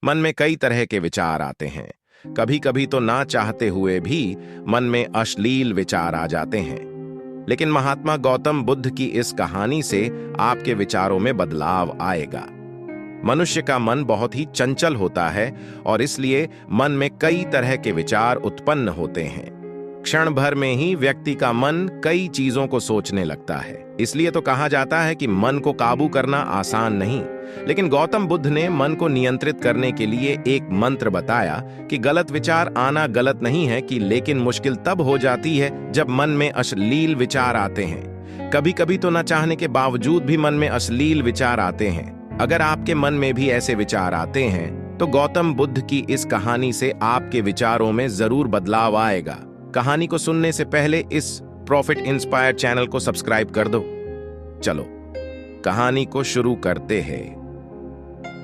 मन में कई तरह के विचार आते हैं। कभी कभी तो ना चाहते हुए भी मन में अश्लील विचार आ जाते हैं। लेकिन महात्मा गौतम बुद्ध की इस कहानी से आपके विचारों में बदलाव आएगा। मनुष्य का मन बहुत ही चंचल होता है और इसलिए मन में कई तरह के विचार उत्पन्न होते हैं। क्षण भर में ही व्यक्ति का मन कई चीजों को सोचने लगता है। इसलिए तो कहा जाता है कि मन को काबू करना आसान नहीं। लेकिन गौतम बुद्ध ने मन को नियंत्रित करने के लिए एक मंत्र बताया कि गलत विचार आना गलत नहीं है लेकिन मुश्किल तब हो जाती है जब मन में अश्लील विचार आते हैं। कभी कभी तो न चाहने के बावजूद भी मन में अश्लील विचार आते हैं। अगर आपके मन में भी ऐसे विचार आते हैं तो गौतम बुद्ध की इस कहानी से आपके विचारों में जरूर बदलाव आएगा। कहानी को सुनने से पहले इस प्रॉफिट इंस्पायर चैनल को सब्सक्राइब कर दो। चलो कहानी को शुरू करते हैं।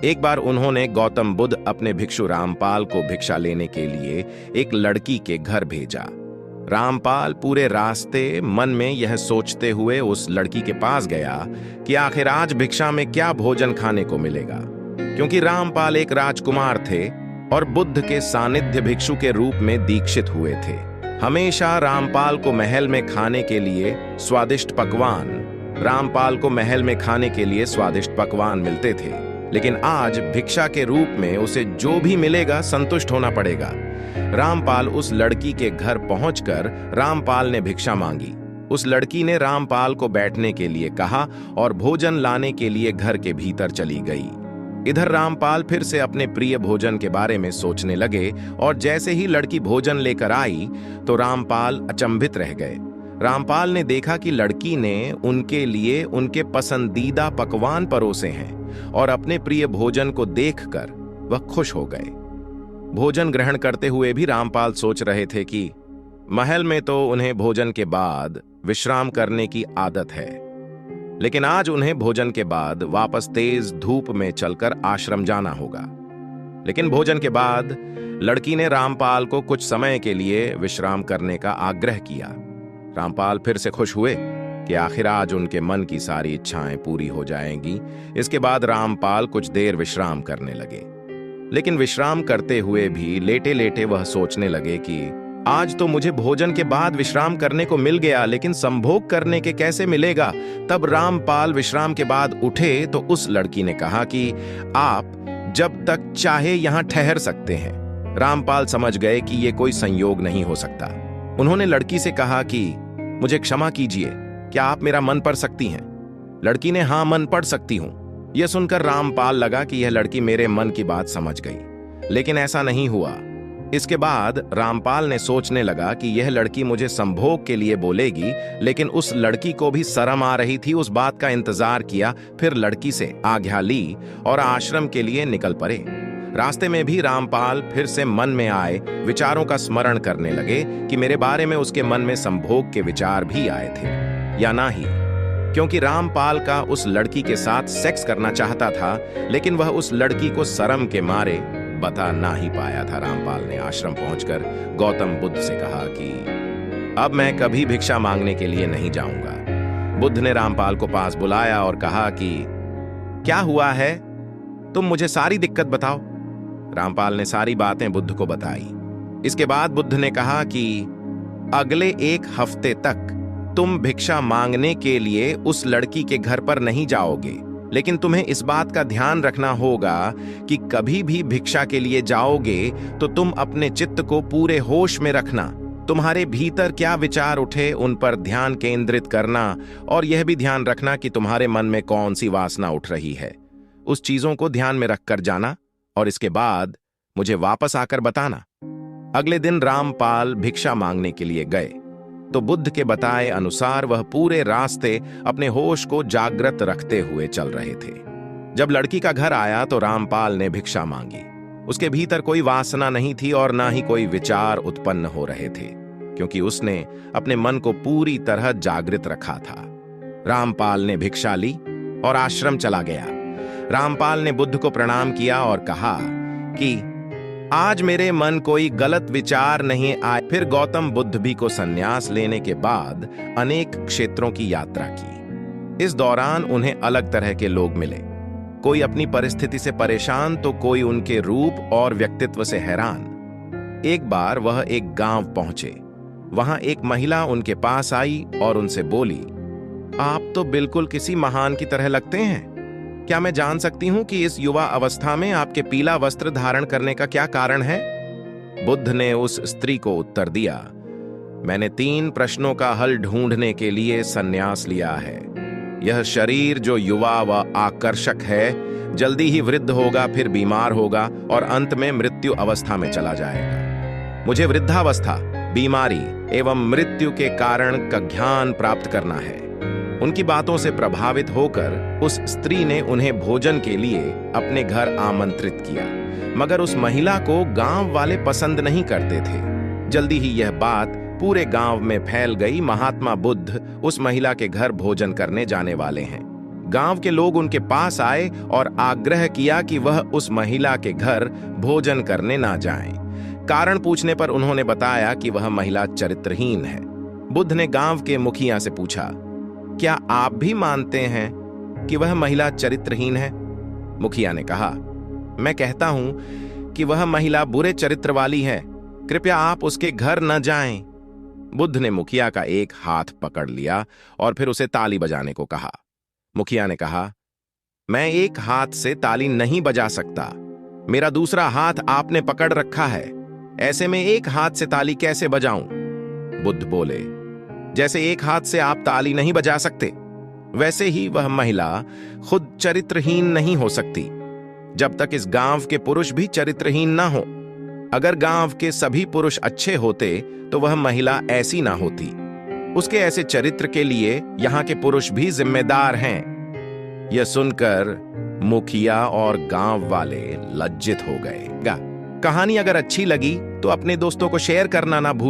एक बार उन्होंने गौतम बुद्ध अपने भिक्षु रामपाल को भिक्षा लेने के लिए एक लड़की के घर भेजा। रामपाल पूरे रास्ते मन में यह सोचते हुए उस लड़की के पास गया कि आखिर आज भिक्षा में क्या भोजन खाने को मिलेगा, क्योंकि रामपाल एक राजकुमार थे और बुद्ध के सानिध्य भिक्षु के रूप में दीक्षित हुए थे। हमेशा रामपाल को महल में खाने के लिए स्वादिष्ट पकवान मिलते थे। लेकिन आज भिक्षा के रूप में उसे जो भी मिलेगा संतुष्ट होना पड़ेगा। रामपाल उस लड़की के घर पहुंचकर रामपाल ने भिक्षा मांगी। उस लड़की ने रामपाल को बैठने के लिए कहा और भोजन लाने के लिए घर के भीतर चली गई। इधर रामपाल फिर से अपने प्रिय भोजन के बारे में सोचने लगे और जैसे ही लड़की भोजन लेकर आई तो रामपाल अचंभित रह गए। रामपाल ने देखा कि लड़की ने उनके लिए उनके पसंदीदा पकवान परोसे हैं और अपने प्रिय भोजन को देखकर वह खुश हो गए। भोजन ग्रहण करते हुए भी रामपाल सोच रहे थे कि महल में तो उन्हें भोजन के बाद विश्राम करने की आदत है, लेकिन आज उन्हें भोजन के बाद वापस तेज धूप में चलकर आश्रम जाना होगा। लेकिन भोजन के बाद लड़की ने रामपाल को कुछ समय के लिए विश्राम करने का आग्रह किया। रामपाल फिर से खुश हुए कि आखिर आज उनके मन की सारी इच्छाएं पूरी हो जाएंगी। इसके बाद रामपाल कुछ देर विश्राम करने लगे। लेकिन विश्राम करते हुए भी लेटे लेटे वह सोचने लगे कि आज तो मुझे भोजन के बाद विश्राम करने को मिल गया, लेकिन संभोग करने के कैसे मिलेगा। तब रामपाल विश्राम के बाद उठे तो उस लड़की ने कहा कि आप जब तक चाहे यहां ठहर सकते हैं। रामपाल समझ गए कि यह कोई संयोग नहीं हो सकता। उन्होंने लड़की से कहा कि मुझे क्षमा कीजिए, क्या आप मेरा मन पढ़ सकती हैं? लड़की ने हाँ, मन पढ़ सकती हूं। यह सुनकर रामपाल लगा कि यह लड़की मेरे मन की बात समझ गई, लेकिन ऐसा नहीं हुआ। इसके बाद रामपाल ने सोचने लगा कि यह लड़की मुझे संभोग के लिए बोलेगी, लेकिन उस लड़की को भी शर्म आ रही थी। उस बात का इंतजार किया, फिर लड़की से आज्ञा ली और आश्रम के लिए निकल पड़े। रास्ते में भी रामपाल फिर से मन में आए विचारों का स्मरण करने लगे कि मेरे बारे में उसके मन में संभोग के विचार भी आए थे या ना ही, क्योंकि रामपाल का उस लड़की के साथ सेक्स करना चाहता था, लेकिन वह उस लड़की को शर्म के मारे बता ना ही पाया था। रामपाल ने आश्रम पहुंचकर गौतम बुद्ध से कहा कि अब मैं कभी भिक्षा मांगने के लिए नहीं जाऊंगा। बुद्ध ने रामपाल को पास बुलाया और कहा कि क्या हुआ है, तुम मुझे सारी दिक्कत बताओ। रामपाल ने सारी बातें बुद्ध को बताई। इसके बाद बुद्ध ने कहा कि अगले एक हफ्ते तक तुम भिक्षा मांगने के लिए उस लड़की के घर पर नहीं जाओगे, लेकिन तुम्हें इस बात का ध्यान रखना होगा कि कभी भी भिक्षा के लिए जाओगे तो तुम अपने चित्त को पूरे होश में रखना। तुम्हारे भीतर क्या विचार उठे उन पर ध्यान केंद्रित करना और यह भी ध्यान रखना कि तुम्हारे मन में कौन सी वासना उठ रही है। उस चीजों को ध्यान में रखकर जाना और इसके बाद मुझे वापस आकर बताना। अगले दिन रामपाल भिक्षा मांगने के लिए गए तो बुद्ध के बताए अनुसार वह पूरे रास्ते अपने होश को जागृत रखते हुए चल रहे थे। जब लड़की का घर आया तो रामपाल ने भिक्षा मांगी। उसके भीतर कोई वासना नहीं थी और ना ही कोई विचार उत्पन्न हो रहे थे, क्योंकि उसने अपने मन को पूरी तरह जागृत रखा था। रामपाल ने भिक्षा ली और आश्रम चला गया। रामपाल ने बुद्ध को प्रणाम किया और कहा कि आज मेरे मन कोई गलत विचार नहीं आए। फिर गौतम बुद्ध भी को संन्यास लेने के बाद अनेक क्षेत्रों की यात्रा की। इस दौरान उन्हें अलग तरह के लोग मिले। कोई अपनी परिस्थिति से परेशान तो कोई उनके रूप और व्यक्तित्व से हैरान। एक बार वह एक गांव पहुंचे। वहां एक महिला उनके पास आई और उनसे बोली, आप तो बिल्कुल किसी महान की तरह लगते हैं। क्या मैं जान सकती हूं कि इस युवा अवस्था में आपके पीला वस्त्र धारण करने का क्या कारण है? बुद्ध ने उस स्त्री को उत्तर दिया, मैंने 3 प्रश्नों का हल ढूंढने के लिए संन्यास लिया है। यह शरीर जो युवा व आकर्षक है, जल्दी ही वृद्ध होगा, फिर बीमार होगा और अंत में मृत्यु अवस्था में चला जाएगा। मुझे वृद्धावस्था, बीमारी एवं मृत्यु के कारण का ज्ञान प्राप्त करना है। उनकी बातों से प्रभावित होकर उस स्त्री ने उन्हें भोजन के लिए अपने घर आमंत्रित किया, मगर उस महिला को गांव वाले पसंद नहीं करते थे। जल्दी ही यह बात पूरे गांव में फैल गई। महात्मा बुद्ध उस महिला के घर भोजन करने जाने वाले हैं। गांव के लोग उनके पास आए और आग्रह किया कि वह उस महिला के घर भोजन करने ना जाएं। कारण पूछने पर उन्होंने बताया कि वह महिला चरित्रहीन है। बुद्ध ने गांव के मुखिया से पूछा, क्या आप भी मानते हैं कि वह महिला चरित्रहीन है? मुखिया ने कहा, मैं कहता हूं कि वह महिला बुरे चरित्र वाली है। कृपया आप उसके घर न जाएं। बुद्ध ने मुखिया का एक हाथ पकड़ लिया और फिर उसे ताली बजाने को कहा। मुखिया ने कहा, मैं एक हाथ से ताली नहीं बजा सकता। मेरा दूसरा हाथ आपने पकड़ रखा है। ऐसे में एक हाथ से ताली कैसे बजाऊं? बुद्ध बोले, जैसे एक हाथ से आप ताली नहीं बजा सकते, वैसे ही वह महिला खुद चरित्रहीन नहीं हो सकती जब तक इस गांव के पुरुष भी चरित्रहीन ना हो। अगर गांव के सभी पुरुष अच्छे होते तो वह महिला ऐसी ना होती। उसके ऐसे चरित्र के लिए यहाँ के पुरुष भी जिम्मेदार हैं। यह सुनकर मुखिया और गांव वाले लज्जित हो गए। कहानी अगर अच्छी लगी तो अपने दोस्तों को शेयर करना ना भूलें।